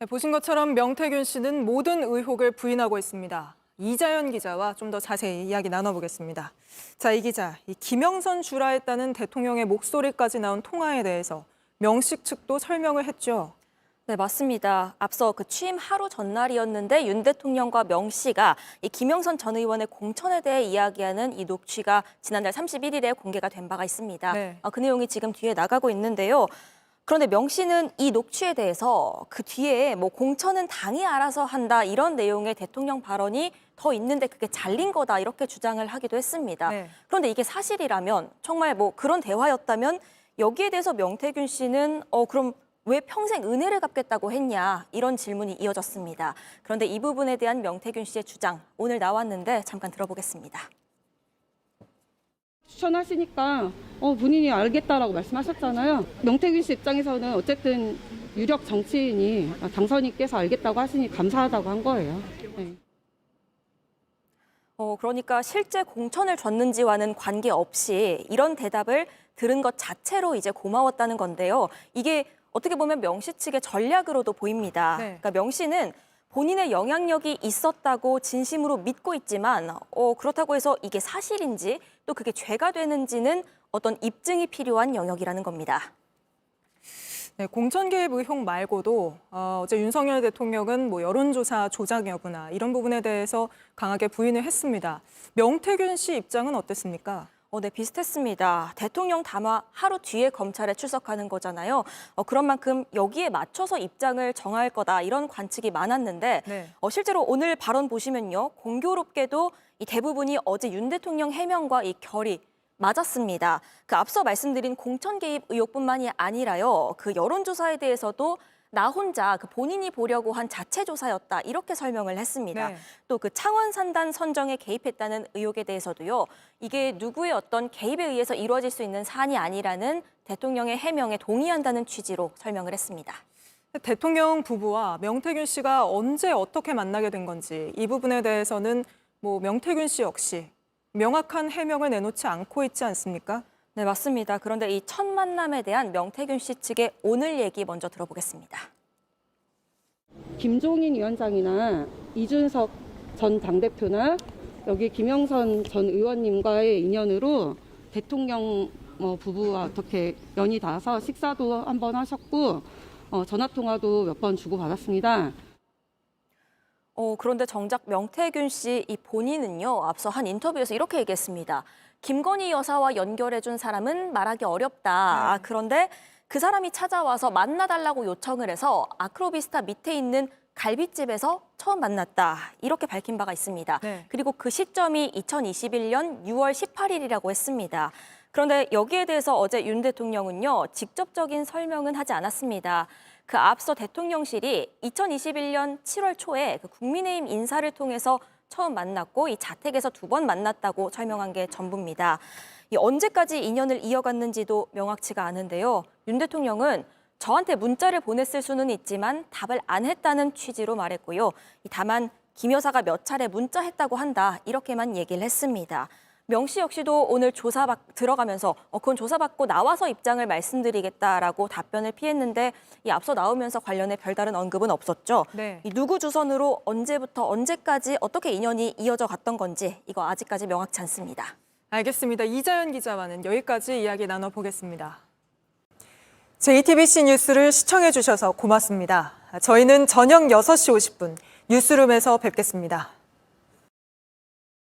네, 보신 것처럼 명태균 씨는 모든 의혹을 부인하고 있습니다. 이자연 기자와 좀 더 자세히 이야기 나눠보겠습니다. 자, 이 기자, 이 김영선 주라했다는 대통령의 목소리까지 나온 통화에 대해서 명식 측도 설명을 했죠. 네, 맞습니다. 앞서 그 취임 하루 전날이었는데 윤 대통령과 명 씨가 이 김영선 전 의원의 공천에 대해 이야기하는 이 녹취가 지난달 31일에 공개가 된 바가 있습니다. 네. 그 내용이 지금 뒤에 나가고 있는데요. 그런데 명 씨는 이 녹취에 대해서 그 뒤에 뭐 공천은 당이 알아서 한다 이런 내용의 대통령 발언이 더 있는데 그게 잘린 거다 이렇게 주장을 하기도 했습니다. 네. 그런데 이게 사실이라면 정말 뭐 그런 대화였다면 여기에 대해서 명태균 씨는 그럼 왜 평생 은혜를 갚겠다고 했냐 이런 질문이 이어졌습니다. 그런데 이 부분에 대한 명태균 씨의 주장 오늘 나왔는데 잠깐 들어보겠습니다. 추천하시니까 본인이 알겠다라고 말씀하셨잖아요. 명태균 씨 입장에서는 어쨌든 유력 정치인이 당선인께서 알겠다고 하시니 감사하다고 한 거예요. 네. 그러니까 실제 공천을 줬는지와는 관계없이 이런 대답을 들은 것 자체로 이제 고마웠다는 건데요. 이게 어떻게 보면 명 씨 측의 전략으로도 보입니다. 네. 그러니까 명 씨는 본인의 영향력이 있었다고 진심으로 믿고 있지만 그렇다고 해서 이게 사실인지 또 그게 죄가 되는지는 어떤 입증이 필요한 영역이라는 겁니다. 네, 공천 개입 의혹 말고도 어제 윤석열 대통령은 뭐 여론조사 조작 여부나 이런 부분에 대해서 강하게 부인을 했습니다. 명태균 씨 입장은 어땠습니까? 네, 비슷했습니다. 대통령 담화 하루 뒤에 검찰에 출석하는 거잖아요. 그런 만큼 여기에 맞춰서 입장을 정할 거다 이런 관측이 많았는데 네. 실제로 오늘 발언 보시면요. 공교롭게도 이 대부분이 어제 윤 대통령 해명과 이 결이 맞았습니다. 그 앞서 말씀드린 공천 개입 의혹뿐만이 아니라요. 그 여론조사에 대해서도 나 혼자 그 본인이 보려고 한 자체 조사였다 이렇게 설명을 했습니다. 네. 또 그 창원 산단 선정에 개입했다는 의혹에 대해서도요. 이게 누구의 어떤 개입에 의해서 이루어질 수 있는 사안이 아니라는 대통령의 해명에 동의한다는 취지로 설명을 했습니다. 대통령 부부와 명태균 씨가 언제 어떻게 만나게 된 건지 이 부분에 대해서는 뭐 명태균 씨 역시 명확한 해명을 내놓지 않고 있지 않습니까? 네, 맞습니다. 그런데 이 첫 만남에 대한 명태균 씨 측의 오늘 얘기 먼저 들어보겠습니다. 김종인 위원장이나 이준석 전 당대표나 여기 김영선 전 의원님과의 인연으로 대통령 부부와 어떻게 연이 닿아서 식사도 한번 하셨고 전화통화도 몇 번 주고받았습니다. 그런데 정작 명태균 씨 이 본인은요. 앞서 한 인터뷰에서 이렇게 얘기했습니다. 김건희 여사와 연결해준 사람은 말하기 어렵다. 그런데 그 사람이 찾아와서 만나달라고 요청을 해서 아크로비스타 밑에 있는 갈비집에서 처음 만났다. 이렇게 밝힌 바가 있습니다. 네. 그리고 그 시점이 2021년 6월 18일이라고 했습니다. 그런데 여기에 대해서 어제 윤 대통령은요. 직접적인 설명은 하지 않았습니다. 그 앞서 대통령실이 2021년 7월 초에 그 국민의힘 인사를 통해서 처음 만났고 이 자택에서 2번 만났다고 설명한 게 전부입니다. 언제까지 인연을 이어갔는지도 명확치가 않은데요. 윤 대통령은 저한테 문자를 보냈을 수는 있지만 답을 안 했다는 취지로 말했고요. 다만 김 여사가 몇 차례 문자했다고 한다 이렇게만 얘기를 했습니다. 명 씨 역시도 오늘 들어가면서 그건 조사받고 나와서 입장을 말씀드리겠다라고 답변을 피했는데 이 앞서 나오면서 관련해 별다른 언급은 없었죠. 네. 이 누구 주선으로 언제부터 언제까지 어떻게 인연이 이어져 갔던 건지 이거 아직까지 명확치 않습니다. 알겠습니다. 이자연 기자와는 여기까지 이야기 나눠보겠습니다. JTBC 뉴스를 시청해 주셔서 고맙습니다. 저희는 저녁 6시 50분 뉴스룸에서 뵙겠습니다.